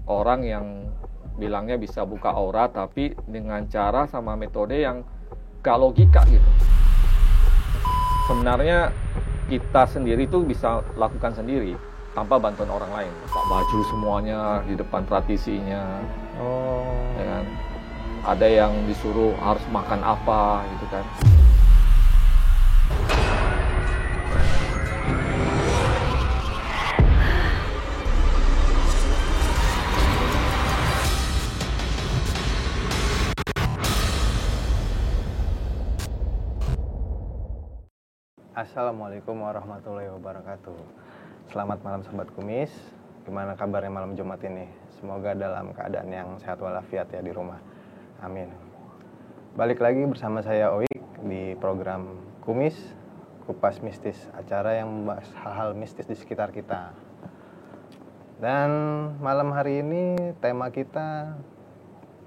orang yang bilangnya bisa buka aura, tapi dengan cara sama metode yang gak logika gitu. Sebenarnya kita sendiri tuh bisa lakukan sendiri tanpa bantuan orang lain. Buka baju semuanya di depan praktisinya. Ya kan? Ada yang disuruh harus makan apa gitu kan. Assalamualaikum warahmatullahi wabarakatuh. Selamat malam Sobat Kumis. Gimana kabarnya malam Jumat ini? Semoga dalam keadaan yang sehat walafiat ya di rumah. Amin. Balik lagi bersama saya Oik di program Kumis, Kupas Mistis, acara yang membahas hal-hal mistis di sekitar kita. Dan malam hari ini tema kita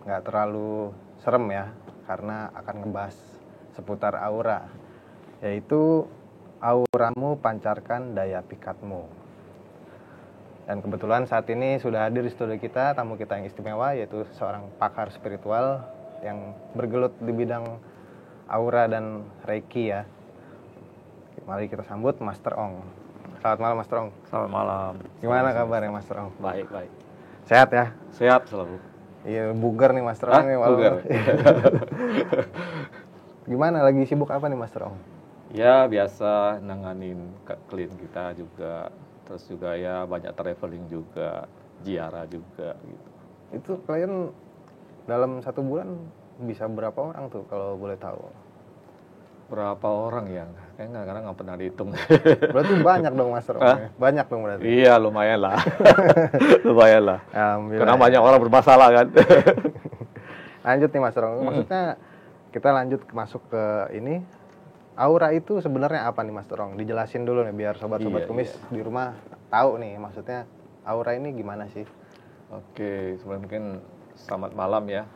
nggak terlalu serem ya, karena akan ngebahas seputar aura, yaitu auramu pancarkan daya pikatmu. Dan kebetulan saat ini sudah hadir di studio kita tamu kita yang istimewa, yaitu seorang pakar spiritual yang bergelut di bidang aura dan reiki ya. Mari kita sambut Master Ong. Selamat malam Master Ong. Selamat malam. Gimana kabarnya Master Ong? Baik. Sehat ya? Sehat selalu. Iya, bugar nih Master Ong nih. Bugar. Gimana, lagi sibuk apa nih Master Ong? Ya biasa nanganin klien kita juga, terus juga ya banyak traveling juga, ziarah juga gitu. Itu klien dalam 1 bulan bisa berapa orang tuh kalau boleh tahu? Berapa orang ya? Kayaknya kadang nggak pernah dihitung. Berarti banyak dong Master Ong. Banyak dong berarti. Iya lumayan lah, lumayan lah. Alhamdulillah. Karena banyak orang bermasalah kan. Lanjut nih Master Ong. Maksudnya kita lanjut masuk ke ini. Aura itu sebenarnya apa nih Mas Terong? Dijelasin dulu nih biar sobat-sobat kumis di rumah tahu nih, maksudnya aura ini gimana sih? Oke, sebelum mungkin selamat malam ya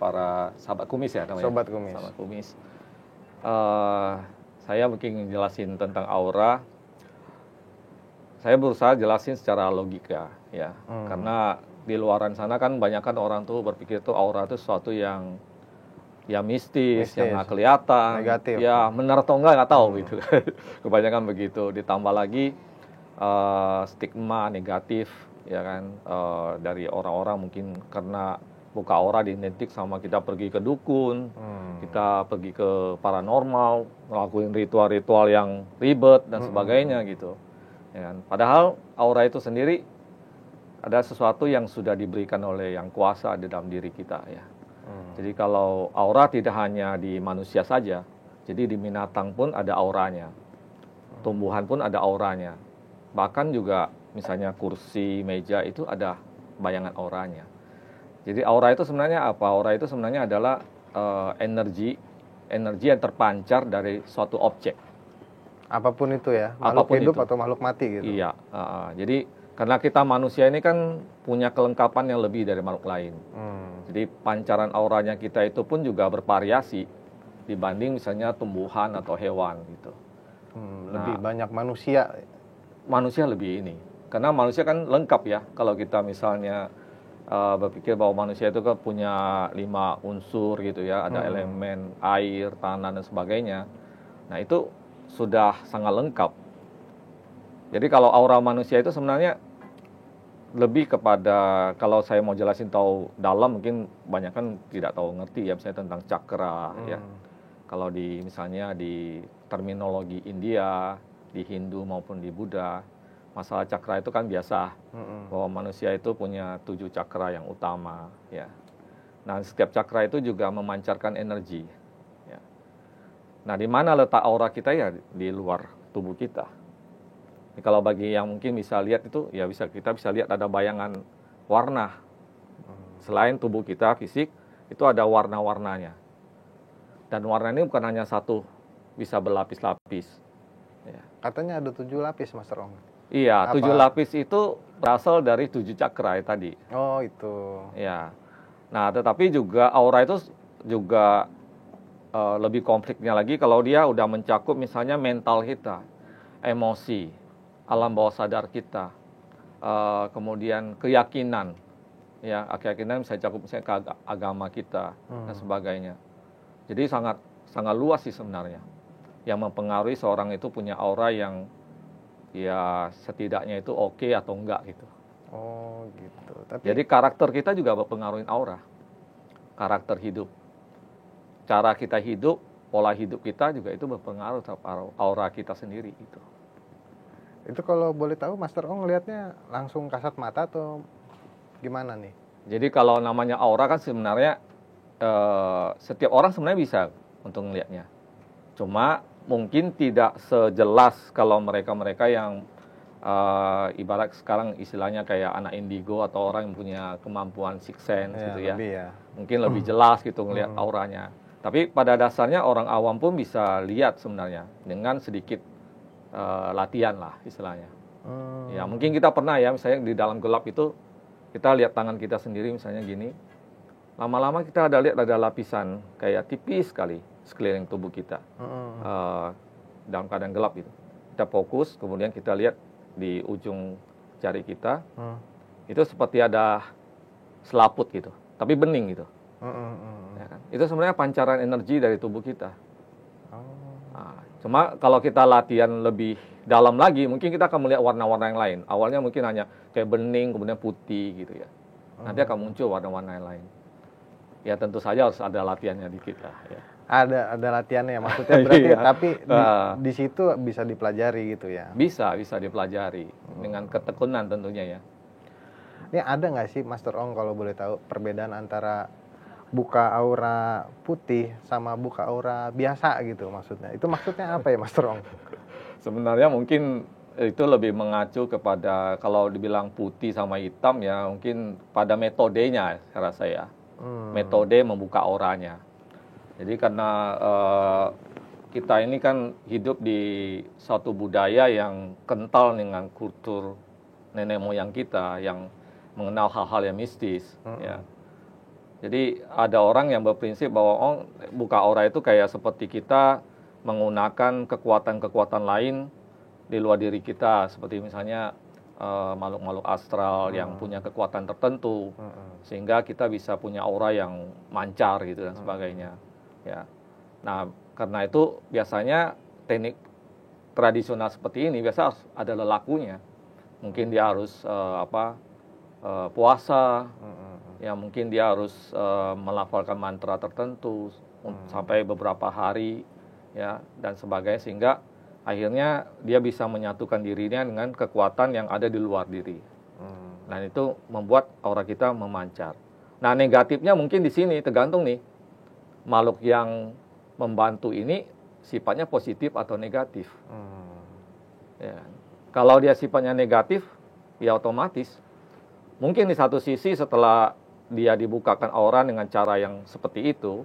para sahabat kumis ya namanya. Sobat kumis. Sahabat kumis. Saya mungkin jelasin tentang aura. Saya berusaha jelasin secara logika ya, karena di luaran sana kan banyak kan orang tuh berpikir tuh aura itu sesuatu yang ya mistis, yang nggak kelihatan, negatif. Ya benar atau nggak tahu gitu. Kebanyakan begitu. Ditambah lagi stigma negatif, ya kan, dari orang-orang mungkin karena buka aura identik sama kita pergi ke dukun, kita pergi ke paranormal, ngelakuin ritual-ritual yang ribet dan sebagainya gitu. Ya kan? Padahal aura itu sendiri ada sesuatu yang sudah diberikan oleh yang kuasa di dalam diri kita ya. Jadi kalau aura tidak hanya di manusia saja, jadi di binatang pun ada auranya, tumbuhan pun ada auranya, bahkan juga misalnya kursi, meja itu ada bayangan auranya. Jadi aura itu sebenarnya apa? Aura itu sebenarnya adalah energi yang terpancar dari suatu objek. Apapun itu ya, makhluk hidup atau makhluk mati gitu. Iya, jadi karena kita manusia ini kan punya kelengkapan yang lebih dari makhluk lain. Jadi pancaran auranya kita itu pun juga bervariasi dibanding misalnya tumbuhan atau hewan gitu. Lebih banyak manusia. Manusia lebih ini. Karena manusia kan lengkap ya. Kalau kita misalnya berpikir bahwa manusia itu kan punya 5 unsur gitu ya. Ada elemen air, tanah dan sebagainya. Nah itu sudah sangat lengkap. Jadi kalau aura manusia itu sebenarnya lebih kepada, kalau saya mau jelasin tahu dalam mungkin banyak kan tidak tahu ngerti ya, misalnya tentang cakra ya. Kalau di misalnya di terminologi India, di Hindu maupun di Buddha, masalah cakra itu kan biasa bahwa manusia itu punya 7 cakra yang utama ya. Nah setiap cakra itu juga memancarkan energi ya. Nah di mana letak aura kita ya? Di luar tubuh kita. Kalau bagi yang mungkin bisa lihat itu, ya kita bisa lihat ada bayangan warna. Selain tubuh kita fisik, itu ada warna-warnanya. Dan warna ini bukan hanya satu, bisa berlapis-lapis. Ya. Katanya ada 7 lapis Mas Terong. Iya, 7 lapis itu berasal dari 7 cakra ya, tadi. Oh itu. Ya. Nah, tetapi juga aura itu juga lebih konfliknya lagi kalau dia udah mencakup misalnya mental kita, emosi, alam bawah sadar kita, kemudian keyakinan, ya keyakinan bisa cakup misalnya ke agama kita dan sebagainya. Jadi sangat sangat luas sih sebenarnya yang mempengaruhi seorang itu punya aura yang ya setidaknya itu oke atau enggak gitu. Oh gitu. Jadi karakter kita juga berpengaruhin aura, karakter hidup, cara kita hidup, pola hidup kita juga itu berpengaruh terhadap aura kita sendiri gitu. Itu kalau boleh tahu Master Ong ngelihatnya langsung kasat mata atau gimana nih? Jadi kalau namanya aura kan sebenarnya setiap orang sebenarnya bisa untuk melihatnya. Cuma mungkin tidak sejelas kalau mereka-mereka yang ibarat sekarang istilahnya kayak anak indigo atau orang yang punya kemampuan sixth sense gitu ya. Mungkin lebih jelas gitu ngelihat auranya. Tapi pada dasarnya orang awam pun bisa lihat sebenarnya dengan sedikit latihan lah istilahnya. Ya mungkin kita pernah ya misalnya di dalam gelap itu kita lihat tangan kita sendiri misalnya gini. Lama-lama kita lihat ada lapisan kayak tipis sekali sekeliling tubuh kita dalam keadaan gelap itu. Kita fokus kemudian kita lihat di ujung jari kita itu seperti ada selaput gitu, tapi bening gitu. Ya kan? Itu sebenarnya pancaran energi dari tubuh kita. Nah, cuma kalau kita latihan lebih dalam lagi, mungkin kita akan melihat warna-warna yang lain. Awalnya mungkin hanya kayak bening, kemudian putih gitu ya. Nanti akan muncul warna-warna yang lain. Ya tentu saja harus ada latihannya dikit lah. Ya. Ada latihannya maksudnya berarti, tapi di situ bisa dipelajari gitu ya? Bisa dipelajari dengan ketekunan tentunya ya. Ini ada nggak sih Master Ong kalau boleh tahu perbedaan antara buka aura putih sama buka aura biasa gitu maksudnya? Itu maksudnya apa ya Master Ong? Sebenarnya mungkin itu lebih mengacu kepada kalau dibilang putih sama hitam ya mungkin pada metodenya saya rasa ya. Metode membuka auranya. Jadi karena kita ini kan hidup di suatu budaya yang kental dengan kultur nenek moyang kita yang mengenal hal-hal yang mistis. Ya. Jadi ada orang yang berprinsip bahwa buka aura itu kayak seperti kita menggunakan kekuatan-kekuatan lain di luar diri kita. Seperti misalnya makhluk-makhluk astral yang punya kekuatan tertentu. Sehingga kita bisa punya aura yang mancar gitu dan sebagainya. Ya. Nah, karena itu biasanya teknik tradisional seperti ini biasa harus ada lelakunya. Mungkin dia harus puasa, ya mungkin dia harus melafalkan mantra tertentu sampai beberapa hari, ya dan sebagainya sehingga akhirnya dia bisa menyatukan dirinya dengan kekuatan yang ada di luar diri. Dan itu membuat aura kita memancar. Nah, negatifnya mungkin di sini tergantung nih. Makhluk yang membantu ini sifatnya positif atau negatif. Ya. Kalau dia sifatnya negatif, ya otomatis. Mungkin di satu sisi setelah dia dibukakan aura dengan cara yang seperti itu,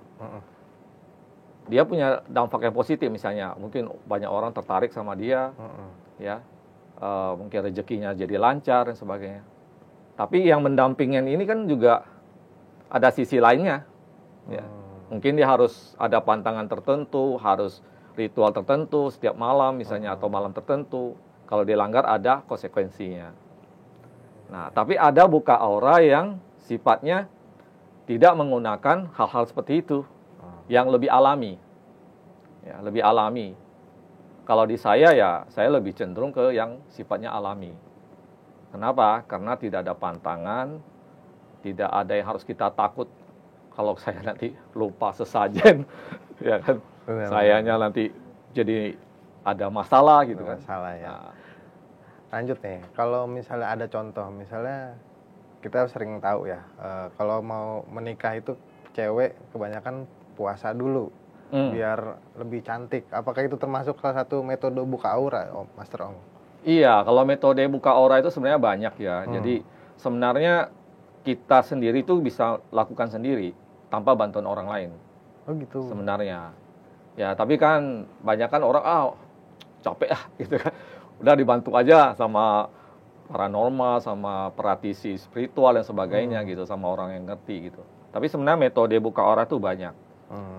dia punya dampak yang positif misalnya. Mungkin banyak orang tertarik sama dia, ya, mungkin rezekinya jadi lancar dan sebagainya. Tapi yang mendampingin ini kan juga ada sisi lainnya. Ya. Mungkin dia harus ada pantangan tertentu, harus ritual tertentu setiap malam misalnya atau malam tertentu. Kalau dilanggar ada konsekuensinya. Nah, tapi ada buka aura yang sifatnya tidak menggunakan hal-hal seperti itu, yang lebih alami. Ya, lebih alami. Kalau di saya ya, saya lebih cenderung ke yang sifatnya alami. Kenapa? Karena tidak ada pantangan, tidak ada yang harus kita takut. Kalau saya nanti lupa sesajen, ya kan, sayanya nanti jadi ada masalah gitu kan. Masalah ya. Nah. Lanjut nih, kalau misalnya ada contoh, misalnya kita sering tahu ya, kalau mau menikah itu cewek kebanyakan puasa dulu, biar lebih cantik. Apakah itu termasuk salah satu metode buka aura, Master Ong? Iya, kalau metode buka aura itu sebenarnya banyak ya. Jadi sebenarnya kita sendiri tuh bisa lakukan sendiri tanpa bantuan orang lain. Oh gitu. Sebenarnya. Ya, tapi kan banyak kan orang capek gitu kan. Udah dibantu aja sama paranormal, sama praktisi spiritual dan sebagainya gitu, sama orang yang ngerti gitu. Tapi sebenarnya metode buka aura tuh banyak.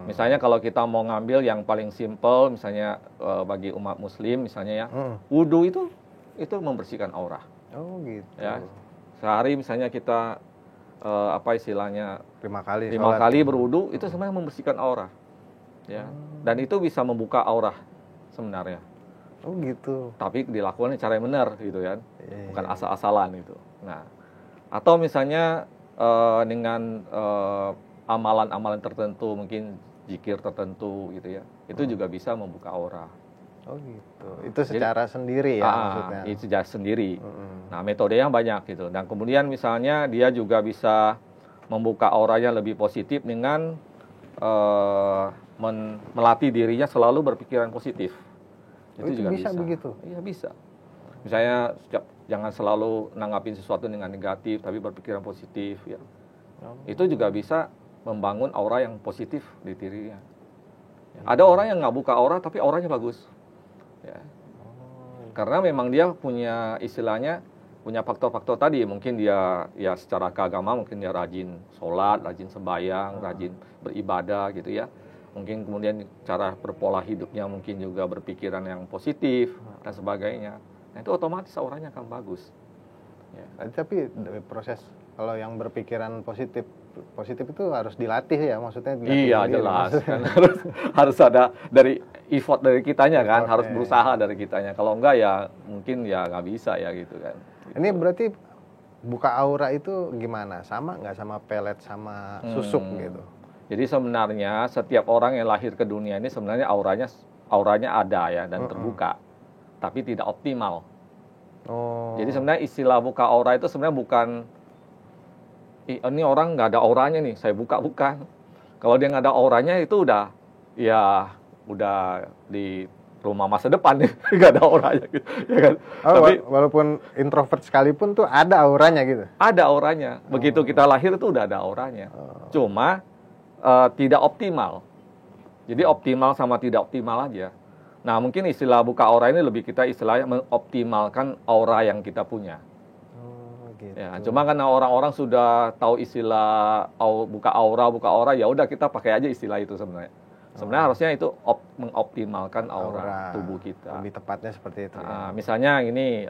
Misalnya kalau kita mau ngambil yang paling simple, misalnya bagi umat muslim misalnya ya, wudu itu membersihkan aura. Oh gitu. Ya. Sehari misalnya kita apa istilahnya 5 kali 5 sholat. kali berwudu, itu sebenarnya membersihkan aura. Ya. Dan itu bisa membuka aura sebenarnya. Oh gitu. Tapi dilakukan cara yang benar gitu kan. Iya, Bukan iya. asal-asalan itu. Nah, atau misalnya dengan amalan-amalan tertentu, mungkin zikir tertentu gitu ya. Itu juga bisa membuka aura. Oh gitu. Itu secara sendiri ya maksudnya. Itu secara sendiri. Mm-mm. Nah, metodenya banyak gitu. Dan kemudian misalnya dia juga bisa membuka auranya lebih positif dengan melatih dirinya selalu berpikiran positif. Itu juga bisa begitu? Iya bisa. Misalnya jangan selalu nanggapin sesuatu dengan negatif, tapi berpikiran positif ya. Itu juga bisa membangun aura yang positif di dirinya. Ya. Ada orang yang nggak buka aura tapi auranya bagus. Ya. Karena memang dia punya istilahnya punya faktor-faktor tadi, mungkin dia ya secara keagamaan mungkin dia rajin sholat, rajin sembahyang, rajin beribadah gitu ya. Mungkin kemudian cara berpola hidupnya mungkin juga berpikiran yang positif dan sebagainya. Nah, itu otomatis auranya akan bagus. Ya. Tapi proses kalau yang berpikiran positif itu harus dilatih ya, maksudnya dilatih iya sendiri, jelas maksudnya. kan harus ada dari effort dari kitanya kan, Effort, harus ya. berusaha dari kitanya. Kalau enggak ya mungkin ya nggak bisa ya gitu kan. Ini berarti buka aura itu gimana? Sama nggak sama pelet sama susuk gitu? Jadi sebenarnya setiap orang yang lahir ke dunia ini sebenarnya auranya ada ya dan terbuka, tapi tidak optimal. Oh. Jadi sebenarnya istilah buka aura itu sebenarnya bukan ini orang nggak ada auranya nih, saya buka, bukan. Kalau dia nggak ada auranya itu udah di rumah masa depan nih, nggak ada auranya gitu, ya kan? Oh, Tapi walaupun introvert sekalipun tuh ada auranya gitu? ada auranya. Begitu kita lahir itu udah ada auranya. Cuma tidak optimal. Jadi optimal sama tidak optimal aja. Nah, mungkin istilah buka aura ini lebih kita istilahnya mengoptimalkan aura yang kita punya. Gitu. Ya, cuma karena orang-orang sudah tahu istilah buka aura, ya udah kita pakai aja istilah itu sebenarnya. Sebenarnya harusnya itu mengoptimalkan aura tubuh kita. Lebih tepatnya seperti itu. Ya. Misalnya ini,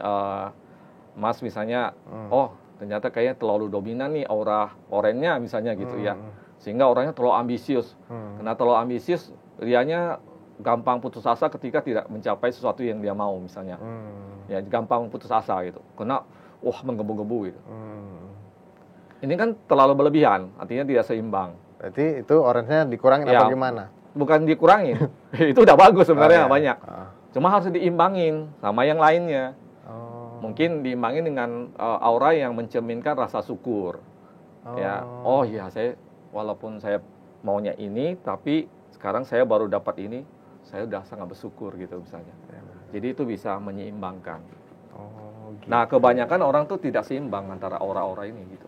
Mas misalnya, oh ternyata kayaknya terlalu dominan nih aura orennya misalnya gitu ya. Sehingga orangnya terlalu ambisius. Karena terlalu ambisius, dianya gampang putus asa ketika tidak mencapai sesuatu yang dia mau misalnya. Ya gampang putus asa gitu. Karena menggebu-gebu gitu. Ini kan terlalu berlebihan, artinya tidak seimbang. Berarti itu orange-nya dikurangin Ya, apa gimana? Bukan dikurangin, itu udah bagus sebenarnya, ya. banyak. Cuma harus diimbangin sama yang lainnya. Oh. Mungkin diimbangin dengan aura yang mencerminkan rasa syukur. Ya, saya walaupun saya maunya ini, tapi sekarang saya baru dapat ini, saya udah sangat bersyukur gitu misalnya. Jadi itu bisa menyeimbangkan. Gitu. Nah, kebanyakan orang tuh tidak seimbang antara aura-aura ini gitu.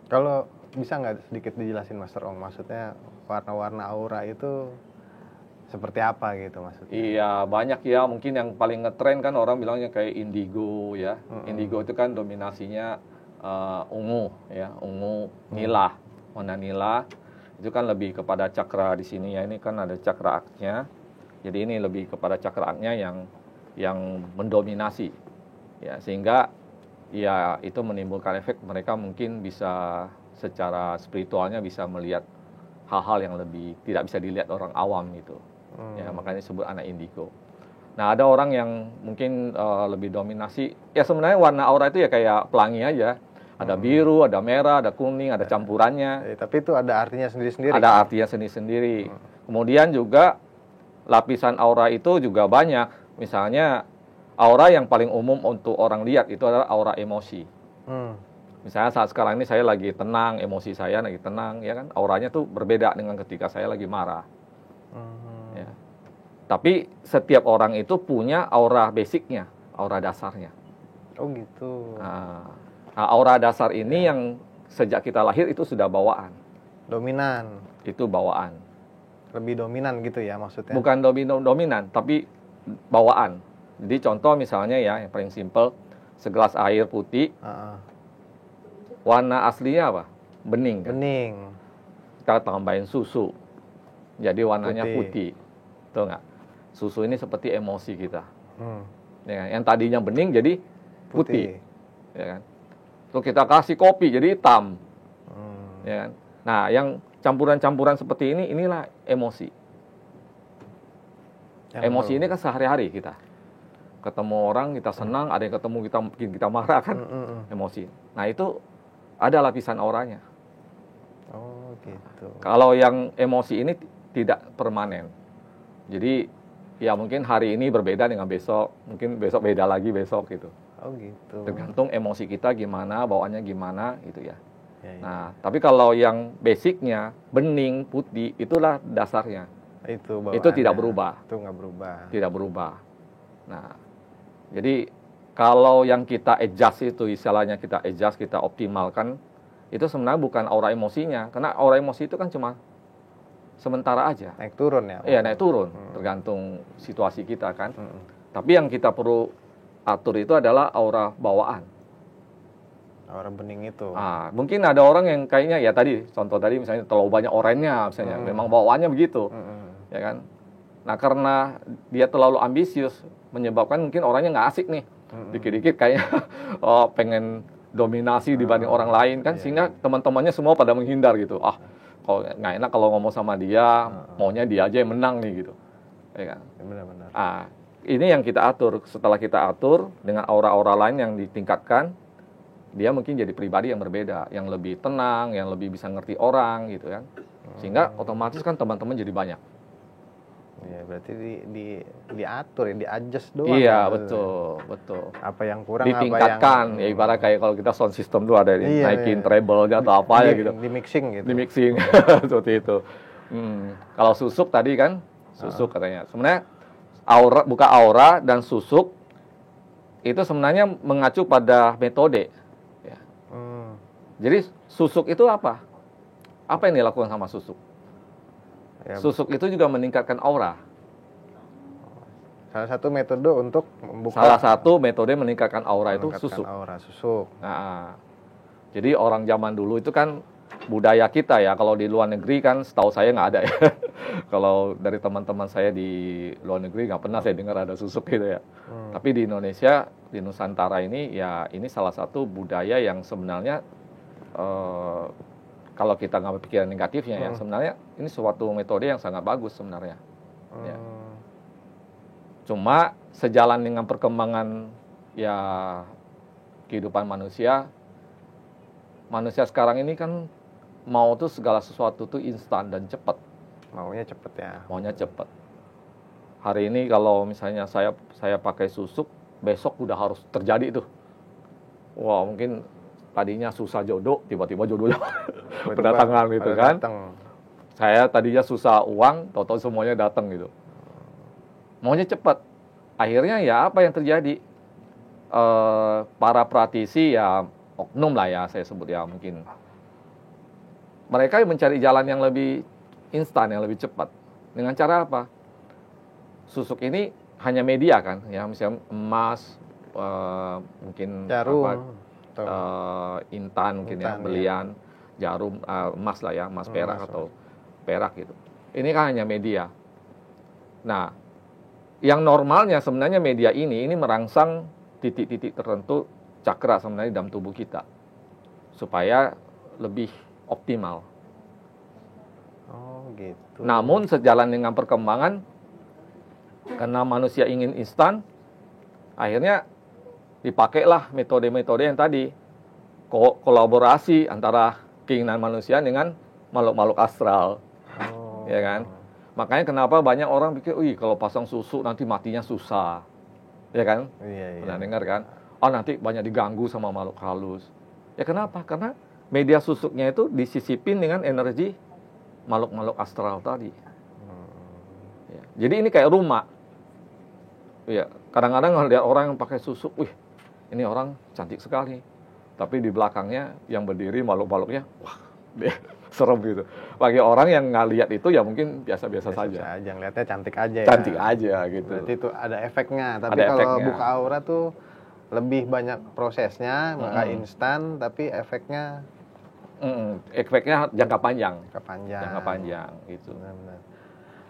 Kalau bisa nggak sedikit dijelasin Master Ong, maksudnya warna-warna aura itu seperti apa gitu maksudnya? Iya, banyak ya. Mungkin yang paling ngetren kan orang bilangnya kayak indigo ya. Indigo itu kan dominasinya ungu ya, ungu nila, warna nila. Itu kan lebih kepada cakra di sini ya. Ini kan ada cakra aknya. Jadi ini lebih kepada cakra aknya yang mendominasi. Ya, sehingga ya itu menimbulkan efek mereka mungkin bisa secara spiritualnya bisa melihat hal-hal yang lebih tidak bisa dilihat orang awam gitu. Ya, makanya disebut anak indigo. Nah, ada orang yang mungkin lebih dominasi. Ya sebenarnya warna aura itu ya kayak pelangi aja. Ada biru, ada merah, ada kuning, ada campurannya. Tapi itu ada artinya sendiri-sendiri. Ada artinya sendiri-sendiri. Kemudian juga lapisan aura itu juga banyak. Misalnya aura yang paling umum untuk orang lihat itu adalah aura emosi. Misalnya saat sekarang ini saya lagi tenang, emosi saya lagi tenang, ya kan? Auranya tuh berbeda dengan ketika saya lagi marah. Ya. Tapi setiap orang itu punya aura basicnya, aura dasarnya. Oh gitu. Nah, aura dasar ini yang sejak kita lahir itu sudah bawaan. Dominan. Itu bawaan. Lebih dominan gitu ya maksudnya? Bukan dominan, tapi bawaan. Jadi contoh misalnya ya, yang paling simpel, segelas air putih, warna aslinya apa? Bening kan? Bening. Kita tambahin susu, jadi warnanya putih. Tuh nggak? Susu ini seperti emosi kita. Ya kan? Yang tadinya bening jadi putih. Ya kan? Terus kita kasih kopi jadi hitam. Ya kan? Nah, yang campuran-campuran seperti ini, inilah emosi. Emosi ini kan sehari-hari kita. Ketemu orang kita senang, ada yang ketemu kita bikin kita marah kan, emosi. Nah, itu ada lapisan auranya. Oh, gitu. Kalau yang emosi ini tidak permanen. Jadi ya mungkin hari ini berbeda dengan besok, mungkin besok beda lagi besok gitu. Oh, gitu. Tergantung emosi kita gimana, bawaannya gimana gitu ya. Ya, ya. Nah, tapi kalau yang basicnya bening, putih, itulah dasarnya. Itu tidak berubah. Itu nggak berubah. Tidak berubah. Nah, jadi kalau yang kita adjust itu, istilahnya kita adjust, kita optimalkan, itu sebenarnya bukan aura emosinya. Karena aura emosi itu kan cuma sementara aja. Naik turun ya? Iya, naik turun. Tergantung situasi kita kan. Tapi yang kita perlu atur itu adalah aura bawaan. Aura bening itu. Mungkin ada orang yang kayaknya, ya tadi, contoh tadi misalnya terlalu banyak orennya, misalnya. Memang bawaannya begitu. Ya kan? Nah, karena dia terlalu ambisius, menyebabkan mungkin orangnya nggak asik nih. Dikit-dikit kayaknya pengen dominasi dibanding orang lain kan, sehingga teman-temannya semua pada menghindar gitu. Kalau nggak enak kalau ngomong sama dia, maunya dia aja yang menang nih gitu. Ya kan? Benar-benar. Ini yang kita atur. Setelah kita atur dengan aura-aura lain yang ditingkatkan, dia mungkin jadi pribadi yang berbeda, yang lebih tenang, yang lebih bisa ngerti orang gitu kan. Sehingga otomatis kan teman-teman jadi banyak. Iya, berarti diatur ya, di-adjust doang. Iya, ya, betul. Apa yang kurang, ditingkatkan, ya ibarat kayak kalau kita sound system tuh ada naikin treble-nya atau apa ya gitu. Di mixing gitu. Di mixing, seperti itu. Kalau susuk tadi kan, susuk katanya. Sebenarnya aura dan susuk itu sebenarnya mengacu pada metode. Ya. Jadi susuk itu apa? Apa yang dilakukan sama susuk? Ya, susuk itu juga meningkatkan aura. Salah satu metode untuk membuka. Salah satu metode meningkatkan aura itu susuk. Aura susuk. Jadi orang zaman dulu itu kan budaya kita ya. Kalau di luar negeri kan, setahu saya nggak ada ya. Kalau dari teman-teman saya di luar negeri nggak pernah saya dengar ada susuk gitu ya. Tapi di Indonesia, di Nusantara ini ya, ini salah satu budaya yang sebenarnya kalau kita nggak berpikiran negatifnya ya, sebenarnya ini suatu metode yang sangat bagus sebenarnya. Ya. Cuma sejalan dengan perkembangan ya kehidupan manusia sekarang ini kan mau tuh segala sesuatu tuh instan dan cepat. Maunya cepet ya. Maunya cepat. Hari ini kalau misalnya saya pakai susuk, besok udah harus terjadi tuh. Wah, mungkin tadinya susah jodoh, tiba-tiba jodohnya berdatangan gitu kan. Saya tadinya susah uang, tahu-tahu semuanya datang gitu. Maunya cepat. Akhirnya ya apa yang terjadi? Para praktisi ya, oknum lah ya saya sebut ya mungkin. Mereka mencari jalan yang lebih instan, yang lebih cepat. Dengan cara apa? Susuk ini hanya media kan, ya misalnya emas, mungkin jarum. Intan mungkin ya, belian, jarum, emas lah ya, emas perak atau perak gitu. Ini kan hanya media. Nah, yang normalnya sebenarnya media ini merangsang titik-titik tertentu cakra sebenarnya dalam tubuh kita supaya lebih optimal. Oh, gitu. Namun sejalan dengan perkembangan, karena manusia ingin instan, akhirnya dipakailah metode-metode yang tadi, kolaborasi antara keinginan manusia dengan makhluk-makhluk astral. Ya kan? Makanya kenapa banyak orang pikir, kalau pasang susuk nanti matinya susah. Ya kan? Iya. Pernah dengar kan? Nanti banyak diganggu sama makhluk halus. Ya kenapa? Karena media susuknya itu disisipin dengan energi makhluk-makhluk astral tadi. Ya. Jadi ini kayak rumah. Ya, kadang-kadang lihat orang yang pakai susuk, ini orang cantik sekali. Tapi di belakangnya yang berdiri makhluk-makhluknya, serem gitu. Bagi orang yang nggak lihat itu ya mungkin biasa-biasa saja. Ngeliatnya cantik aja ya. Cantik aja gitu. Berarti itu ada efeknya. Tapi ada kalau efeknya. Buka aura tuh lebih banyak prosesnya, nggak instan, tapi efeknya efeknya jangka panjang. Jangka panjang gitu. Benar-benar.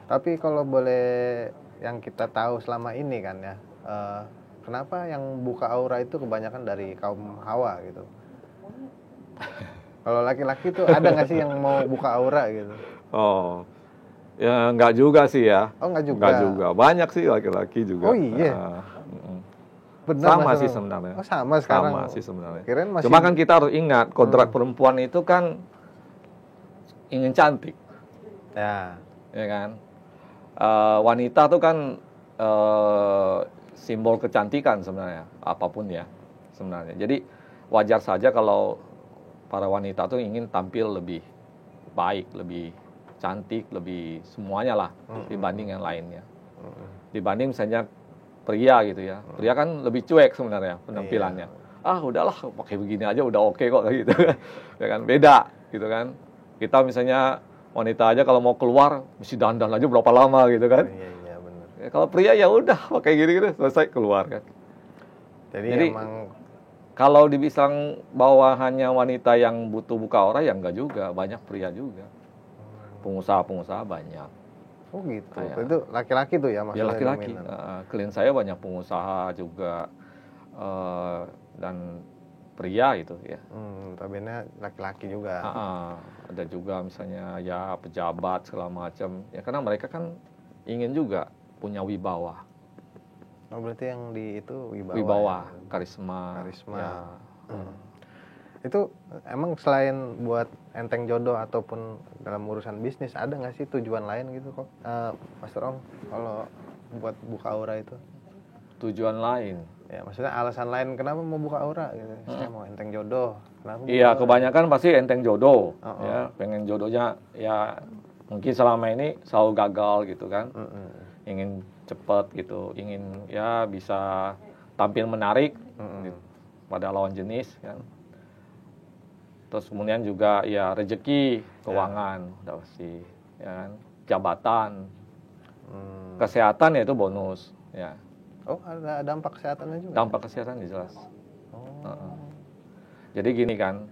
Tapi kalau boleh yang kita tahu selama ini kan ya, kenapa yang buka aura itu kebanyakan dari kaum Hawa gitu? Kalau laki-laki tuh ada nggak sih yang mau buka aura gitu? Oh, ya nggak juga sih ya. Oh, nggak juga. Nggak juga. Banyak sih laki-laki juga. Oh iya. Benar, Sama Mas sih Rom? sebenarnya. Oh, sama sekarang. Sama sih sebenarnya. Kirain masih. Cuma kan kita harus ingat kodrat perempuan itu kan ingin cantik, Ya. ya kan? Wanita tuh kan simbol kecantikan sebenarnya, apapun ya sebenarnya. Jadi wajar saja kalau para wanita tuh ingin tampil lebih baik, lebih cantik, lebih semuanya lah dibanding yang lainnya. Dibanding misalnya pria gitu ya. Pria kan lebih cuek sebenarnya penampilannya. Ah, udahlah pakai begini aja udah oke kok gitu. Ya kan beda gitu kan. Kita misalnya wanita aja kalau mau keluar mesti dandan aja berapa lama gitu kan. Iya, benar. Ya, kalau pria ya udah pakai gini-gini selesai keluar kan. Jadi emang kalau dibilang bahwa hanya wanita yang butuh buka aura ya enggak juga, banyak pria juga. Pengusaha-pengusaha banyak. oh gitu. Kayak- Itu laki-laki tuh ya Ya maksudnya. laki-laki. dominan. Klien saya banyak pengusaha juga dan pria gitu ya. Notabene laki-laki juga. Ada juga misalnya ya pejabat segala macam. Ya karena mereka kan ingin juga punya wibawa. Oh, berarti yang di itu wibawa. Wibawa, Ya? karisma. Karisma. Ya. Itu emang selain buat enteng jodoh ataupun dalam urusan bisnis ada nggak sih tujuan lain gitu kok, Mas Rom, kalau buat buka aura itu? Tujuan lain. Ya maksudnya alasan lain kenapa mau buka aura gitu? Saya mau enteng jodoh. Kenapa? Iya, buka aura? kebanyakan pasti enteng jodoh. Oh. Ya, pengen jodohnya ya mungkin selama ini selalu gagal gitu kan. Ingin cepat gitu, ingin ya bisa tampil menarik pada lawan jenis kan. Terus kemudian juga ya rezeki, keuangan, udah pasti, ya kan? Jabatan, kesehatan ya itu bonus, ya. Oh, ada dampak kesehatannya juga. Dampak kesehatan ya jelas. Oh. Jadi gini kan,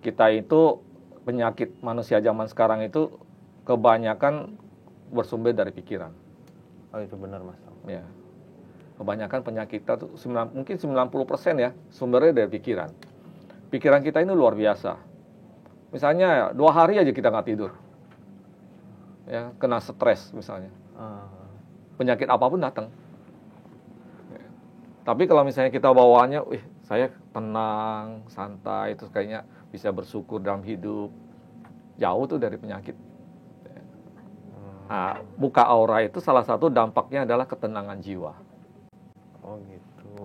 kita itu penyakit manusia zaman sekarang itu kebanyakan bersumber dari pikiran. Oh, itu benar, Mas. Ya. Kebanyakan penyakit kita tuh mungkin 90% ya sumbernya dari pikiran. Pikiran kita ini luar biasa. Misalnya 2 hari aja kita nggak tidur, ya kena stres misalnya, penyakit apapun datang. Ya. Tapi kalau misalnya kita bawaannya, saya tenang, santai, itu kayaknya bisa bersyukur dalam hidup, jauh tuh dari penyakit. Nah, buka aura itu salah satu dampaknya adalah ketenangan jiwa. Oh gitu.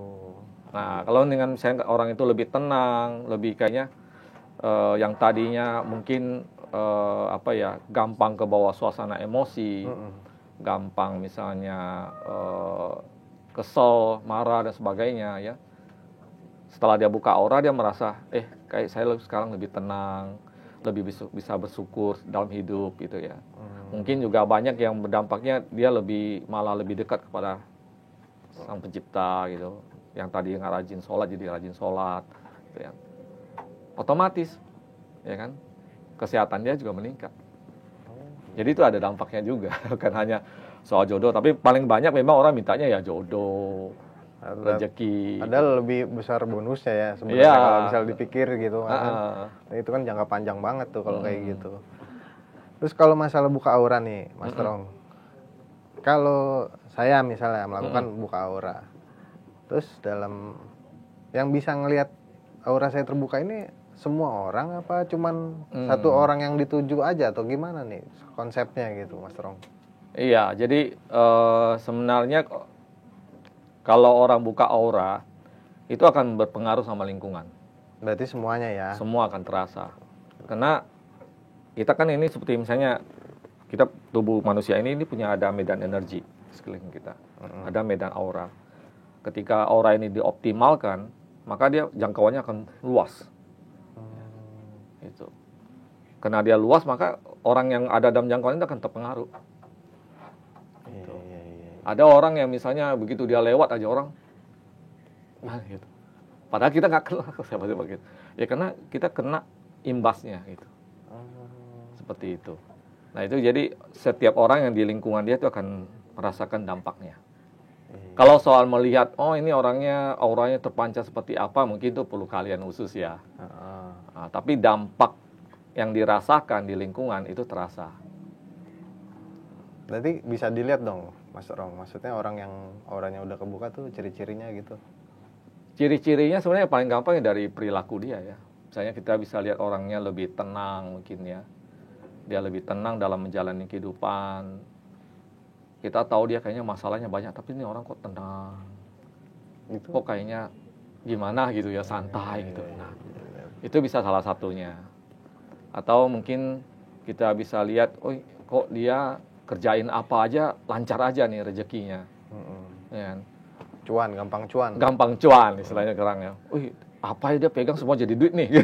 Nah, kalau dengan misalnya orang itu lebih tenang, lebih kayaknya yang tadinya mungkin gampang ke bawah suasana emosi, gampang misalnya kesel, marah dan sebagainya ya. Setelah dia buka aura dia merasa kayak saya sekarang lebih tenang, lebih bisa bersyukur dalam hidup gitu ya. Mungkin juga banyak yang berdampaknya dia malah lebih dekat kepada Sang Pencipta gitu. Yang tadi nggak rajin sholat jadi rajin sholat gitu ya. Otomatis ya kan kesehatan dia juga meningkat. Jadi itu ada dampaknya juga, bukan hanya soal jodoh, tapi paling banyak memang orang mintanya ya jodoh, rezeki. Padahal lebih besar bonusnya ya sebenarnya kalau misal dipikir gitu kan. Nah, itu kan jangka panjang banget tuh kalau kayak gitu. Terus kalau masalah buka aura nih, Mas Trong. Kalau saya misalnya melakukan buka aura, terus dalam yang bisa ngelihat aura saya terbuka ini semua orang apa cuman satu orang yang dituju aja atau gimana nih konsepnya gitu, Mas Trong? Iya, jadi sebenarnya kalau orang buka aura itu akan berpengaruh sama lingkungan. Berarti semuanya ya? Semua akan terasa. Karena kita kan ini seperti misalnya kita tubuh manusia ini punya ada medan energi sekeliling kita. Ada medan aura. Ketika aura ini dioptimalkan, maka dia jangkauannya akan luas. Itu. Karena dia luas, maka orang yang ada dalam jangkauan itu akan terpengaruh. Gitu. Ada orang yang misalnya begitu dia lewat aja orang, gitu. Padahal kita nggak kenal siapa-siapa gitu. Ya karena kita kena imbasnya gitu. Seperti itu. Nah itu jadi setiap orang yang di lingkungan dia itu akan merasakan dampaknya. Kalau soal melihat, ini orangnya auranya terpancar seperti apa, mungkin itu perlu kalian khusus ya. Nah, tapi dampak yang dirasakan di lingkungan itu terasa. Berarti bisa dilihat dong, Mas Rong. Maksudnya orang yang auranya udah kebuka tuh ciri-cirinya gitu. Ciri-cirinya sebenarnya paling gampang ya dari perilaku dia ya. Misalnya kita bisa lihat orangnya lebih tenang mungkin ya. Dia lebih tenang dalam menjalani kehidupan. Kita tahu dia kayaknya masalahnya banyak, tapi ini orang kok tenang. Gitu. Kok kayaknya gimana gitu ya, santai gitu. Nah, itu bisa salah satunya. Atau mungkin kita bisa lihat, oh kok dia kerjain apa aja lancar aja nih rezekinya. Ya kan? Cuan, gampang cuan. Gampang cuan istilahnya sekarang ya. Wih, apa ya dia pegang semua jadi duit nih.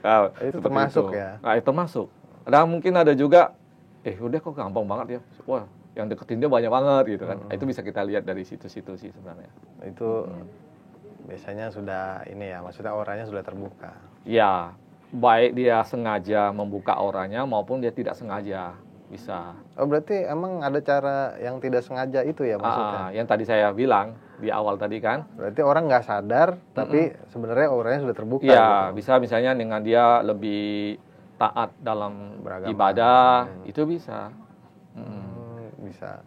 Nah, itu termasuk itu. ya. Nah, itu termasuk. Ada mungkin ada juga, udah kok gampang banget ya. Wah, yang deketin dia banyak banget gitu kan. Itu bisa kita lihat dari situ-situ sih sebenarnya. Itu biasanya sudah ini ya, maksudnya auranya sudah terbuka. Ya, baik dia sengaja membuka auranya maupun dia tidak sengaja. Bisa. Oh, berarti emang ada cara yang tidak sengaja itu ya maksudnya? Yang tadi saya bilang di awal tadi kan. Berarti orang nggak sadar, tapi sebenarnya auranya sudah terbuka. Ya, gitu. bisa misalnya dengan dia lebih taat dalam Beragama. ibadah, itu bisa. Bisa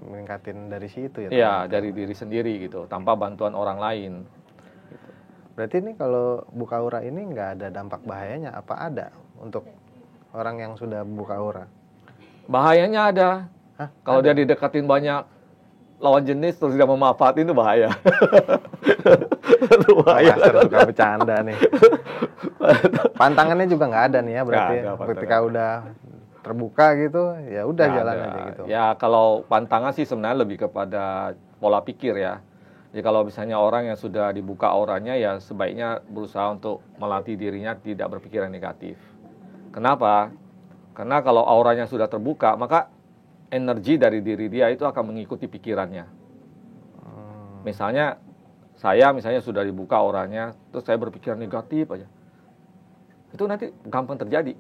meningkatin dari situ ya? Ya, dari diri sendiri gitu, tanpa bantuan orang lain. Berarti ini kalau buka aura ini nggak ada dampak bahayanya, apa ada untuk orang yang sudah buka aura? Bahayanya ada. Hah? Kalau dia didekatin banyak lawan jenis terus dia memanfaatin itu bahaya. Itu bahaya. Master suka bercanda nih. Pantangannya juga nggak ada nih ya berarti. Nggak ada Ketika udah terbuka gitu, ya udah Nggak jalan ada. aja gitu. Ya kalau pantangan sih sebenarnya lebih kepada pola pikir ya. Jadi kalau misalnya orang yang sudah dibuka auranya ya sebaiknya berusaha untuk melatih dirinya tidak berpikiran negatif. Kenapa? Karena kalau auranya sudah terbuka, maka energi dari diri dia itu akan mengikuti pikirannya. Misalnya, saya sudah dibuka auranya, terus saya berpikiran negatif aja. Itu nanti gampang terjadi.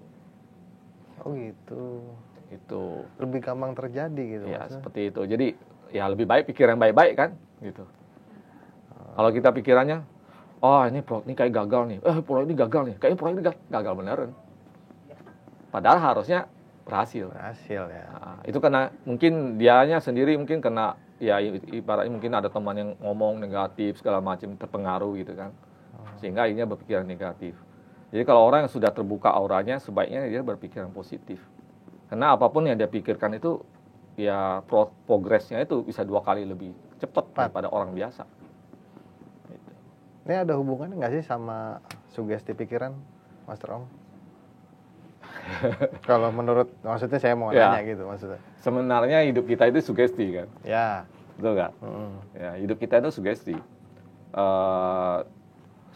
Oh gitu. Itu. Lebih gampang terjadi gitu. Ya, maksudnya. seperti itu. Jadi, ya lebih baik pikiran baik-baik kan, gitu. Kalau kita pikirannya, oh ini proyek ini kayak gagal nih, proyek ini gagal nih, kayaknya proyek ini gagal beneran. Padahal harusnya berhasil. Berhasil ya. Nah, itu karena mungkin dianya sendiri mungkin kena ya ibaratnya mungkin ada teman yang ngomong negatif segala macam terpengaruh gitu kan. Sehingga akhirnya berpikiran negatif. Jadi kalau orang yang sudah terbuka auranya sebaiknya dia berpikiran positif. Karena apapun yang dia pikirkan itu ya progresnya itu bisa 2 kali lebih cepat daripada orang biasa. Gitu. Ini ada hubungannya nggak sih sama sugesti pikiran, Master Om? Kalau menurut, maksudnya saya mau nanya gitu maksudnya. Sebenarnya hidup kita itu sugesti kan? Ya. Betul nggak? Ya, hidup kita itu sugesti.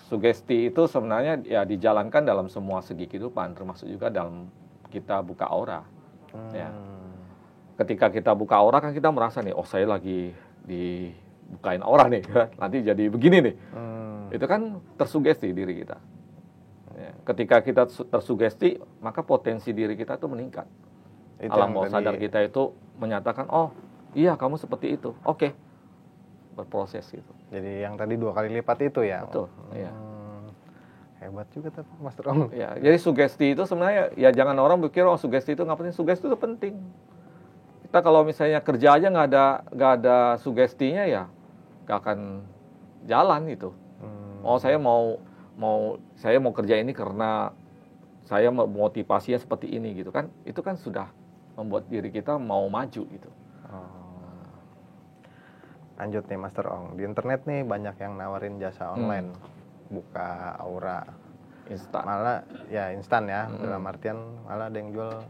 Sugesti itu sebenarnya ya dijalankan dalam semua segi kehidupan, termasuk juga dalam kita buka aura. Ya. Ketika kita buka aura kan kita merasa nih, oh saya lagi dibukain aura nih, nanti jadi begini nih. Itu kan tersugesti diri kita. Ya. Ketika kita tersugesti, maka potensi diri kita itu meningkat. Alam bawah sadar kita itu menyatakan, oh iya kamu seperti itu, oke. Berproses gitu. Jadi yang tadi 2 kali lipat itu ya? Betul, iya. Hebat juga tapi Master Om. Ya, jadi sugesti itu sebenarnya, ya jangan orang berpikir, oh sugesti itu nggak penting. Sugesti itu penting. Kita kalau misalnya kerja aja nggak ada sugestinya ya, nggak akan jalan itu. Oh saya mau kerja ini karena saya motivasinya seperti ini gitu kan, itu kan sudah membuat diri kita mau maju gitu. Lanjut nih Master Ong, di internet nih banyak yang nawarin jasa online, buka aura, Instan. malah ya instan ya, dalam artian malah ada yang jual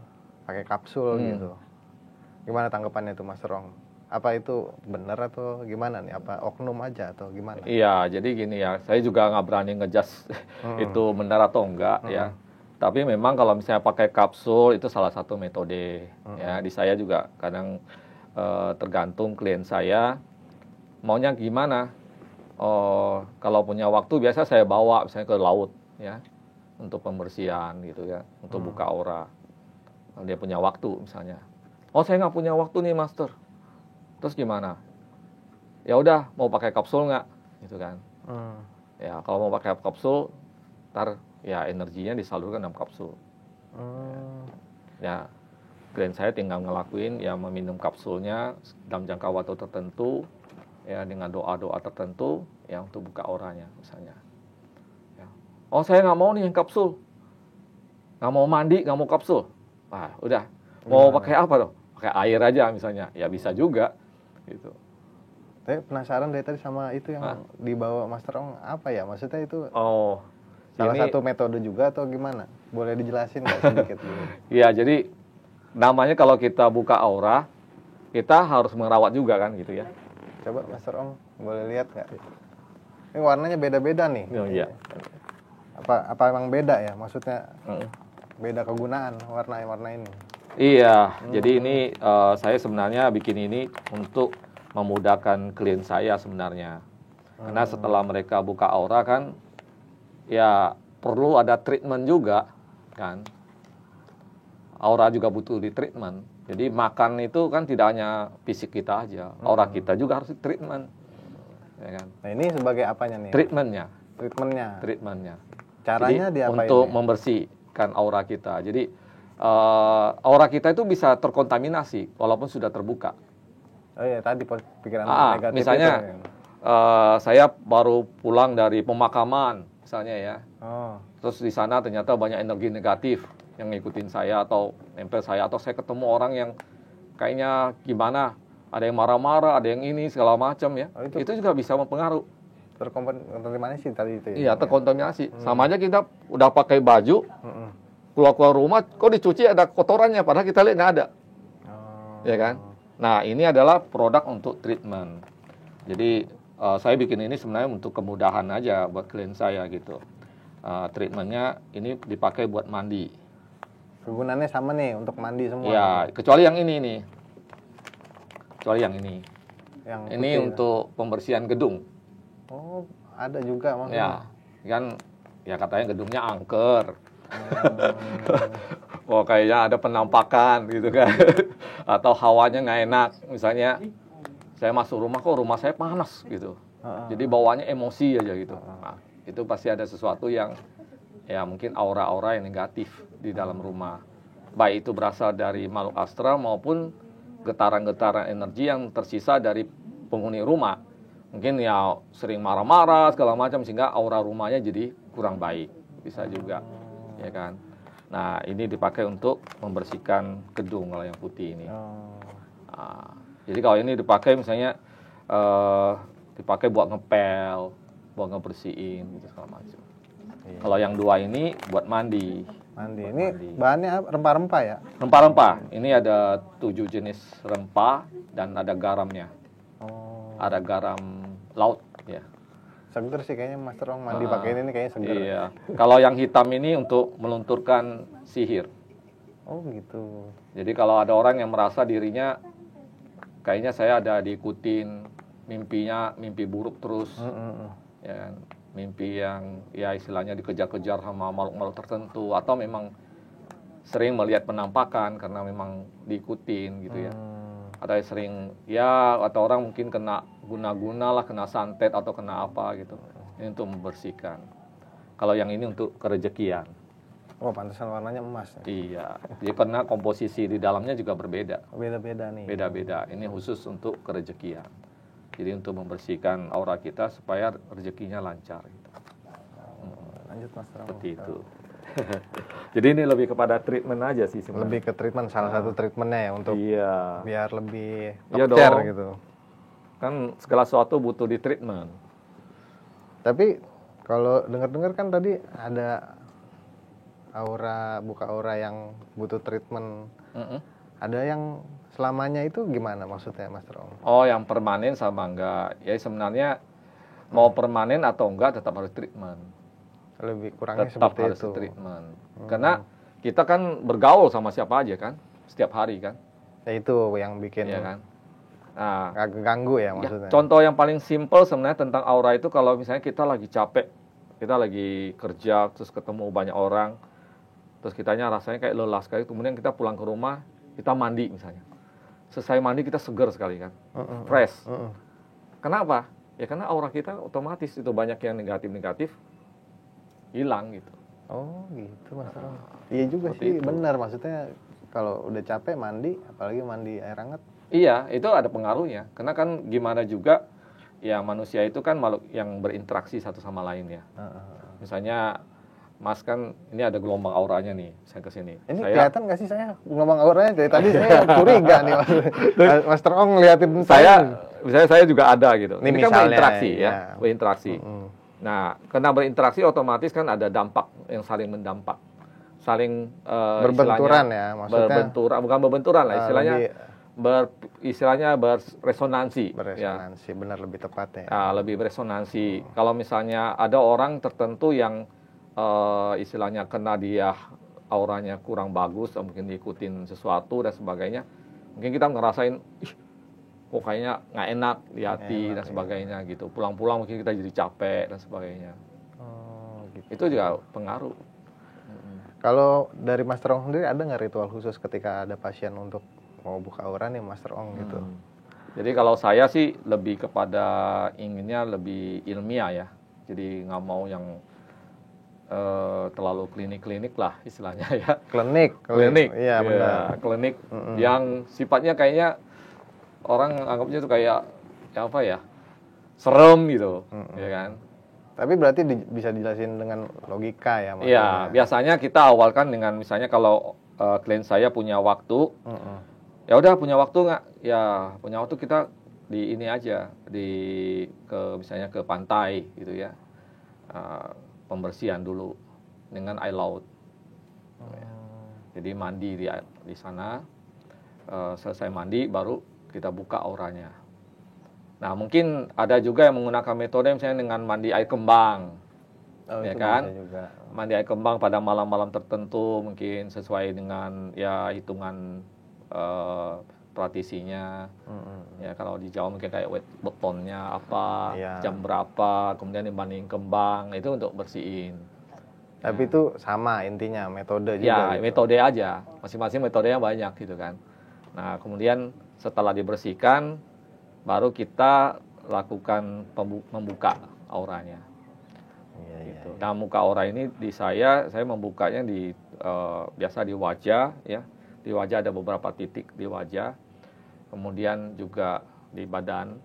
pakai kapsul gitu. Gimana tanggapannya tuh Master Ong? Apa itu benar atau gimana nih? Apa oknum aja atau gimana? Iya, jadi gini ya, saya juga nggak berani ngejudge itu benar atau enggak ya. Tapi memang kalau misalnya pakai kapsul itu salah satu metode. Ya, di saya juga kadang tergantung klien saya maunya gimana. Kalau punya waktu biasa saya bawa misalnya ke laut ya untuk pembersihan gitu ya, untuk buka aura. Kalau dia punya waktu misalnya. Oh saya nggak punya waktu nih Master. Terus gimana? Ya udah mau pakai kapsul nggak? Gitu kan? Ya kalau mau pakai kapsul, ntar ya energinya disalurkan dalam kapsul. Ya, klien saya tinggal ngelakuin ya meminum kapsulnya dalam jangka waktu tertentu, ya dengan doa-doa tertentu, ya untuk buka auranya misalnya. Ya. Oh saya nggak mau nih yang kapsul, nggak mau mandi, nggak mau kapsul. Wah udah, mau pakai apa dong? Pakai air aja misalnya, ya bisa juga, gitu. Saya penasaran dari tadi sama itu yang dibawa Master Ong apa ya? Maksudnya itu salah satu metode juga atau gimana? Boleh dijelasin nggak sedikit dulu? Iya, jadi namanya kalau kita buka aura, kita harus merawat juga kan gitu ya. Coba Master Ong, boleh lihat nggak? Ini warnanya beda-beda nih. Oh, iya. Apa emang beda ya? Maksudnya beda kegunaan warna ini? Iya, jadi ini saya sebenarnya bikin ini untuk memudahkan klien saya sebenarnya. Karena setelah mereka buka aura kan, ya perlu ada treatment juga kan. Aura juga butuh di treatment. Jadi makan itu kan tidak hanya fisik kita aja, aura kita juga harus di treatment. Ya kan? Nah ini sebagai apanya nih? Treatmentnya. Caranya jadi, diapain? Untuk membersihkan aura kita. Jadi aura kita itu bisa terkontaminasi walaupun sudah terbuka. Oh iya, tadi pikiran negatif misalnya, itu. saya baru pulang dari pemakaman, misalnya ya. Oh. Terus di sana ternyata banyak energi negatif yang ngikutin saya atau nempel saya, atau saya ketemu orang yang kayaknya gimana, ada yang marah-marah, ada yang ini segala macam ya. Itu juga bisa mempengaruhi. Terkontaminasi tadi itu ya? Iya, terkontaminasi. Sama aja kita udah pakai baju, keluar rumah, kok dicuci ada kotorannya, padahal kita lihat nggak ada. Ya kan? Nah, ini adalah produk untuk treatment. Jadi, saya bikin ini sebenarnya untuk kemudahan aja buat klien saya gitu. Treatmentnya ini dipakai buat mandi. Kegunaannya sama nih untuk mandi semua? Ya, kecuali yang ini nih. Kecuali yang ini. Yang ini putih, untuk pembersihan gedung. Oh, ada juga maksudnya? Ya, kan ya katanya gedungnya angker. Oh kayaknya ada penampakan gitu kan. Atau hawanya nggak enak. Misalnya saya masuk rumah, kok rumah saya panas gitu. Jadi bawaannya emosi aja gitu. Nah, itu pasti ada sesuatu yang ya mungkin aura-aura yang negatif di dalam rumah. Baik itu berasal dari makhluk astral maupun getaran-getaran energi yang tersisa dari penghuni rumah. Mungkin ya sering marah-marah segala macam sehingga aura rumahnya jadi kurang baik. Bisa juga. Ya kan? Nah, ini dipakai untuk membersihkan gedung kalau yang putih ini. Nah, jadi kalau ini dipakai misalnya dipakai buat ngepel, buat ngebersihin gitu segala macam. Kalau yang dua ini buat mandi. Ini bahannya rempah-rempah ya? Rempah-rempah. Ini ada 7 jenis rempah dan ada garamnya. Ada garam laut ya. Seger sih kayaknya Master Ong mandi pakai ini kayaknya seger. Iya. Kalau yang hitam ini untuk melunturkan sihir. Oh gitu. Jadi kalau ada orang yang merasa dirinya kayaknya saya ada diikutin mimpinya, mimpi buruk terus. Ya, mimpi yang ya istilahnya dikejar-kejar sama makhluk-makhluk tertentu atau memang sering melihat penampakan karena memang diikutin gitu ya. Atau sering ya atau orang mungkin kena guna-guna lah, kena santet atau kena apa gitu. Ini untuk membersihkan. Kalau yang ini untuk kerejekian. Oh, pantesan warnanya emas. Iya. Jadi karena komposisi di dalamnya juga berbeda. Beda-beda nih. Beda-beda. Ini khusus untuk kerejekian. Jadi untuk membersihkan aura kita supaya rezekinya lancar. Gitu. Lanjut Mas Ram. Seperti itu. Jadi ini lebih kepada treatment aja sih sebenarnya. Lebih ke treatment, salah satu treatmentnya ya untuk biar lebih iya dong gitu. Kan segala sesuatu butuh di treatment. Tapi kalau dengar-dengar kan tadi ada aura, buka aura yang butuh treatment. Ada yang selamanya itu gimana maksudnya Mas Rom? Oh, yang permanen sama enggak? Ya sebenarnya mau permanen atau enggak tetap harus treatment. Lebih kurangnya tetap seperti harus itu. Treatment. Karena kita kan bergaul sama siapa aja kan, setiap hari kan. Ya itu yang bikin ya kan. Nah, ganggu ya maksudnya. Contoh yang paling simpel sebenarnya tentang aura itu kalau misalnya kita lagi capek, kita lagi kerja terus ketemu banyak orang, terus kitanya rasanya kayak lelah sekali, kemudian kita pulang ke rumah, kita mandi misalnya. Selesai mandi kita segar sekali kan, fresh. Kenapa? Ya karena aura kita otomatis itu banyak yang negatif-negatif hilang gitu. Oh gitu Master Ong. Iya juga Seperti sih, itu. benar, maksudnya kalau udah capek mandi, apalagi mandi air hangat. Iya, itu ada pengaruhnya. Karena kan gimana juga, ya manusia itu kan makhluk yang berinteraksi satu sama lain ya. Misalnya, Mas kan ini ada gelombang auranya nih, saya ke sini. Ini Saya, kelihatan nggak sih saya ngomong auranya dari tadi saya curiga nih Master Ong ngeliatin misalnya saya juga ada gitu. Ini Ini kan misalnya, berinteraksi ya, ya. berinteraksi. Nah, karena berinteraksi otomatis kan ada dampak yang saling mendampak, saling berbenturan istilahnya ya, maksudnya berbenturan, bukan berbenturan lah, istilahnya istilahnya berresonansi. beresonansi, benar lebih tepatnya. Lebih beresonansi. Kalau misalnya ada orang tertentu yang istilahnya kena dia auranya kurang bagus, atau mungkin diikutin sesuatu dan sebagainya, mungkin kita ngerasain, kok kayaknya nggak enak di hati dan sebagainya gitu. Pulang-pulang mungkin kita jadi capek dan sebagainya. Gitu. Itu juga pengaruh. Kalau dari Master Ong sendiri ada nggak ritual khusus ketika ada pasien untuk mau buka aura nih Master Ong gitu? Jadi kalau saya sih lebih kepada inginnya lebih ilmiah ya. Jadi nggak mau yang terlalu klinik-klinik lah istilahnya ya. Klinik. Iya benar. Klinik yang sifatnya kayaknya orang anggapnya itu kayak ya apa ya, serem gitu, ya kan? Tapi berarti bisa dijelasin dengan logika ya? Iya, biasanya kita awalkan dengan misalnya kalau klien saya punya waktu, ya udah punya waktu nggak? Ya punya waktu kita di ini aja, misalnya ke pantai gitu ya, pembersihan dulu dengan air laut. Jadi mandi di sana, selesai mandi baru kita buka auranya. Nah mungkin ada juga yang menggunakan metode misalnya dengan mandi air kembang, ya kan? Juga. Mandi air kembang pada malam-malam tertentu mungkin sesuai dengan ya hitungan praktisinya. Ya kalau di Jawa mungkin kayak wet betonnya apa, jam berapa, kemudian dibanding kembang itu untuk bersihin. Tapi itu sama intinya metode juga. Ya gitu. metode aja, masing-masing metodenya banyak gitu kan. Nah kemudian setelah dibersihkan, baru kita lakukan membuka auranya. Gitu. Nah muka aura ini di saya membukanya biasa di wajah ya. Di wajah ada beberapa titik di wajah, kemudian juga di badan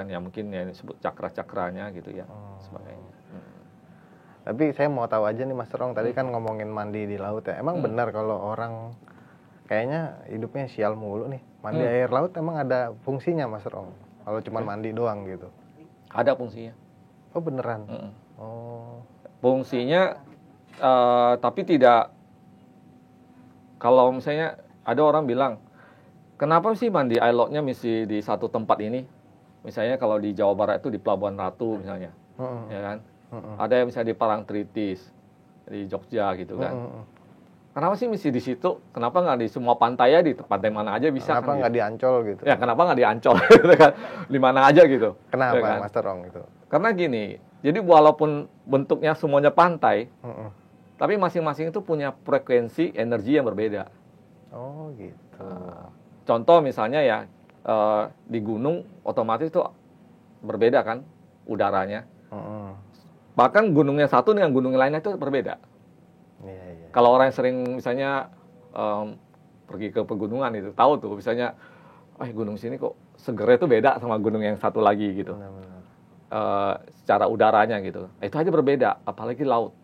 ya mungkin ya disebut cakra-cakranya gitu ya, sebagainya. Tapi saya mau tahu aja nih Mas Rong, tadi kan ngomongin mandi di laut ya. Emang benar kalau orang kayaknya hidupnya sial mulu nih, mandi air laut emang ada fungsinya Mas Rong? Kalau cuma mandi doang gitu? Ada fungsinya. Oh beneran? Fungsinya tapi tidak. Kalau misalnya ada orang bilang, kenapa sih mandi air lautnya mesti di satu tempat ini? Misalnya kalau di Jawa Barat itu di Pelabuhan Ratu misalnya, ya kan? Ada yang misalnya di Parangtritis, di Jogja gitu kan. Kenapa sih mesti di situ? Kenapa nggak di semua pantai ya, di pantai mana aja bisa? Kenapa nggak di Ancol gitu? Ya kenapa nggak di Ancol gitu kan? Di mana aja gitu. Kenapa ya kan? Mas Rong itu? Karena gini, jadi walaupun bentuknya semuanya pantai, tapi masing-masing itu punya frekuensi energi yang berbeda. Oh gitu. Contoh misalnya ya, di gunung otomatis itu berbeda kan udaranya. Bahkan gunungnya satu dengan gunung lainnya itu berbeda. Iya. Kalau orang yang sering misalnya pergi ke pegunungan itu tahu tuh misalnya, gunung sini kok segernya itu beda sama gunung yang satu lagi gitu. Benar. Secara udaranya gitu. Itu aja berbeda, apalagi laut.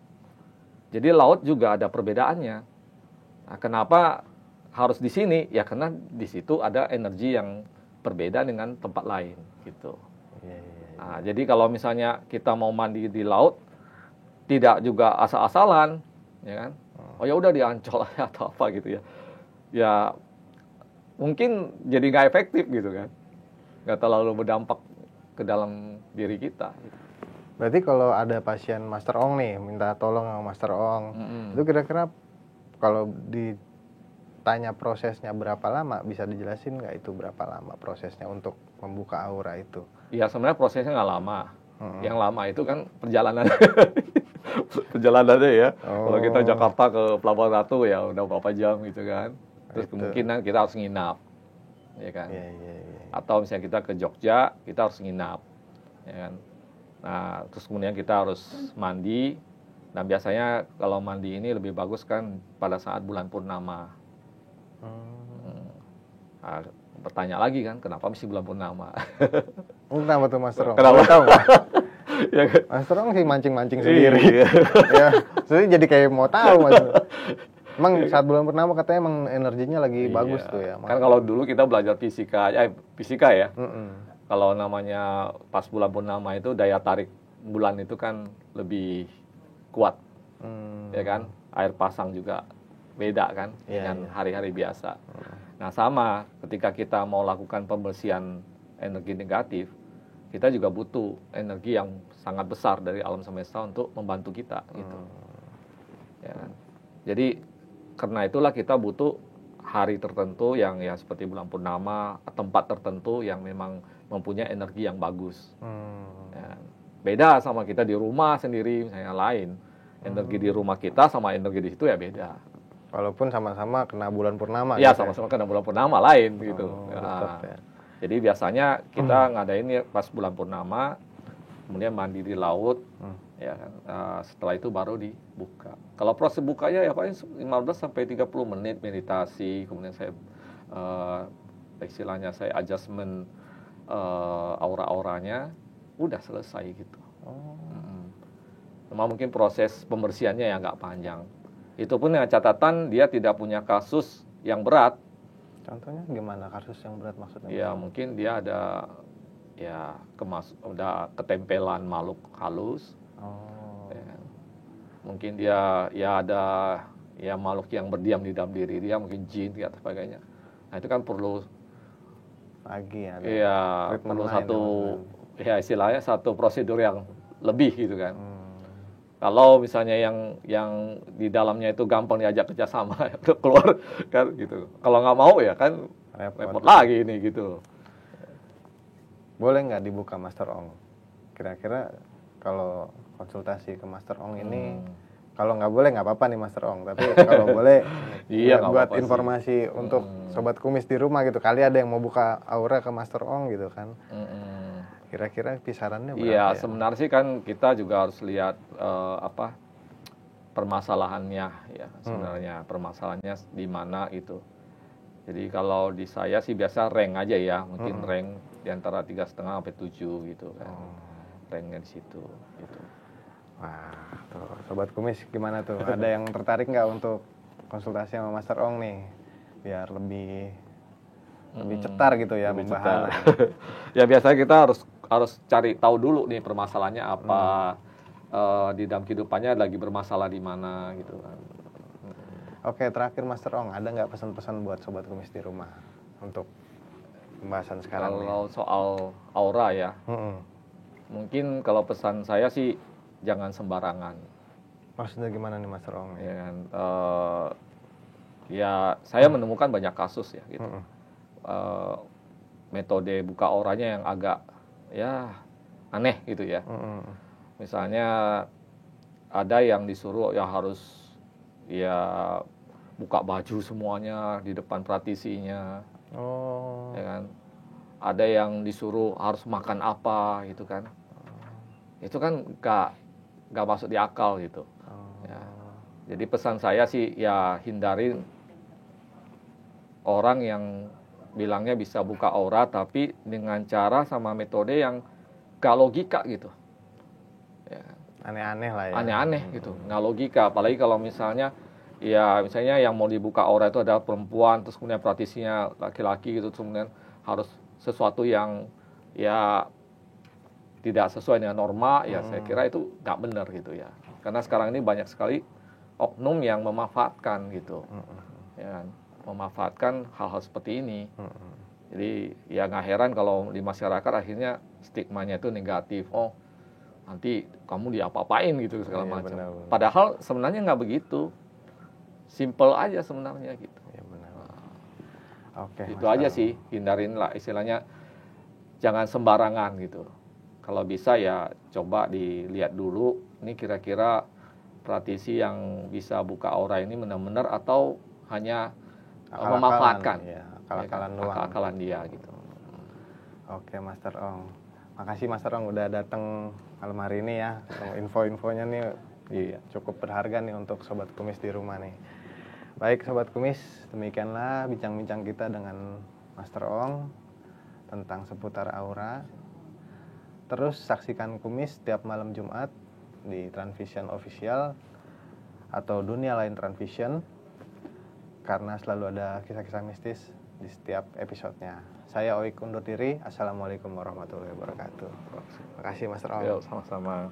Jadi laut juga ada perbedaannya. Nah, kenapa harus di sini? Ya karena di situ ada energi yang berbeda dengan tempat lain gitu. Iya. Nah, jadi kalau misalnya kita mau mandi di laut, tidak juga asal-asalan, ya kan? Oh ya udah di Ancol atau apa gitu ya. Ya mungkin jadi nggak efektif gitu kan, nggak terlalu berdampak ke dalam diri kita. Gitu. Berarti kalau ada pasien Master Ong nih minta tolong sama Master Ong, itu kira-kira kalau ditanya prosesnya berapa lama, bisa dijelasin nggak itu berapa lama prosesnya untuk membuka aura itu? Ya sebenarnya prosesnya nggak lama. Yang lama itu kan perjalanan perjalanannya ya. Kalau kita Jakarta ke Pelabuhan Ratu ya udah berapa jam gitu kan. Terus kemungkinan kita harus nginap, ya kan. Atau misalnya kita ke Jogja, kita harus nginap, ya kan. Nah terus kemudian kita harus mandi, Dan biasanya kalau mandi ini lebih bagus kan pada saat bulan purnama. Nah, bertanya lagi kan, kenapa mesti bulan purnama? Kenapa tuh Master Ong? Kenapa? Tahu nggak? Ya kan? Master Ong sih mancing-mancing sendiri. Iya. Ya, jadi kayak mau tahu Mas. Emang saat bulan purnama katanya emang energinya lagi bagus Iya. tuh ya. Kan kalau dulu kita belajar fisika ya. Mm-mm. Kalau namanya pas bulan purnama itu daya tarik bulan itu kan lebih kuat, ya kan? Air pasang juga beda kan Iya, dengan iya. hari-hari biasa. Nah sama, ketika kita mau lakukan pembersihan energi negatif, kita juga butuh energi yang sangat besar dari alam semesta untuk membantu kita, gitu. Ya kan? Jadi karena itulah kita butuh hari tertentu yang ya seperti bulan purnama, tempat tertentu yang memang mempunyai energi yang bagus. Ya. Beda sama kita di rumah sendiri, misalnya lain. Energi di rumah kita sama energi di situ ya beda. Walaupun sama-sama kena bulan purnama. Iya, gitu sama-sama kena bulan purnama lain gitu. tetap ya. Jadi biasanya kita ngadain ya pas bulan purnama, kemudian mandi di laut, ya kan. Setelah itu baru dibuka. Kalau proses bukanya ya paling 15 sampai 30 menit meditasi, kemudian saya istilahnya saya adjustment aura-auranya, udah selesai gitu. Cuma mungkin proses pembersihannya yang nggak panjang. Itu pun dengan catatan dia tidak punya kasus yang berat. Contohnya gimana kasus yang berat maksudnya? Ya mungkin dia ada ya udah ketempelan makhluk halus. Ya. Mungkin dia ya ada ya makhluk yang berdiam di dalam diri dia, mungkin jin atau sebagainya. Nah itu kan perlu Lagi ya. ya perlu satu ya istilahnya satu prosedur yang lebih gitu kan. Kalau misalnya yang di dalamnya itu gampang diajak kerjasama keluar kan gitu. Kalau nggak mau ya kan repot lagi ini gitu. Boleh nggak dibuka Master Ong? Kira-kira kalau konsultasi ke Master Ong ini, kalau nggak boleh nggak apa-apa nih Master Ong. Tapi kalau boleh, Iya, buat apa-apa informasi untuk sobat kumis di rumah gitu. Kali ada yang mau buka aura ke Master Ong gitu kan. Kira-kira kisarannya berapa Iya, ya? sebenarnya sih kan kita juga harus lihat permasalahannya ya. Sebenarnya permasalahannya di mana itu. Jadi kalau di saya sih biasa rank aja ya, mungkin rank di antara 3,5 sampai 7 gitu kan. Ranknya di situ gitu. Wah, tuh, sobat kumis gimana tuh? Ada yang tertarik nggak untuk konsultasi sama Master Ong nih? Biar lebih cetar gitu ya membahas. Ya biasanya kita harus cari tahu dulu nih permasalahannya apa, di dalam kehidupannya lagi bermasalah di mana gitu kan. Oke, terakhir Master Ong, ada nggak pesan-pesan buat sobat kumis di rumah untuk pembahasan sekarang? Kalau soal aura ya, mungkin kalau pesan saya sih jangan sembarangan. Maksudnya gimana nih Master Ong? Ya kan, ya saya menemukan banyak kasus ya gitu. Metode buka auranya yang agak ya aneh gitu ya. Misalnya ada yang disuruh ya harus ya buka baju semuanya di depan praktisinya. Ya kan. Ada yang disuruh harus makan apa gitu kan. Itu kan nggak masuk di akal gitu. Ya. Jadi pesan saya sih ya hindari orang yang bilangnya bisa buka aura tapi dengan cara sama metode yang gak logika gitu. Ya. Aneh-aneh lah ya. Aneh-aneh gitu, nggak logika. Apalagi kalau misalnya yang mau dibuka aura itu adalah perempuan, terus kemudian praktisinya laki-laki gitu, kemudian harus sesuatu yang ya tidak sesuai dengan norma, ya saya kira itu nggak benar gitu ya. Karena sekarang ini banyak sekali oknum yang memanfaatkan gitu, ya kan? Memanfaatkan hal-hal seperti ini. Jadi ya nggak heran kalau di masyarakat akhirnya stigmanya itu negatif. Oh nanti kamu diapa-apain gitu segala macam. Padahal sebenarnya nggak begitu. Simple aja sebenarnya gitu. Ya, benar. Oke. Itu aja sih, hindarin lah istilahnya jangan sembarangan gitu. Kalau bisa ya coba dilihat dulu ini kira-kira praktisi yang bisa buka aura ini benar-benar atau hanya memanfaatkan ya, akal-akalan dia gitu. Oke Master Ong, makasih Master Ong udah datang malam hari ini ya. Info-infonya nih Iya. Cukup berharga nih untuk Sobat Kumis di rumah nih. Baik Sobat Kumis, demikianlah bincang-bincang kita dengan Master Ong tentang seputar aura. Terus saksikan Kumis setiap malam Jumat di Transvision Official atau Dunia Lain Transvision, karena selalu ada kisah-kisah mistis di setiap episodenya. Saya Oik undur diri. Assalamualaikum warahmatullahi wabarakatuh. Terima kasih Master Ong. Yo, sama-sama.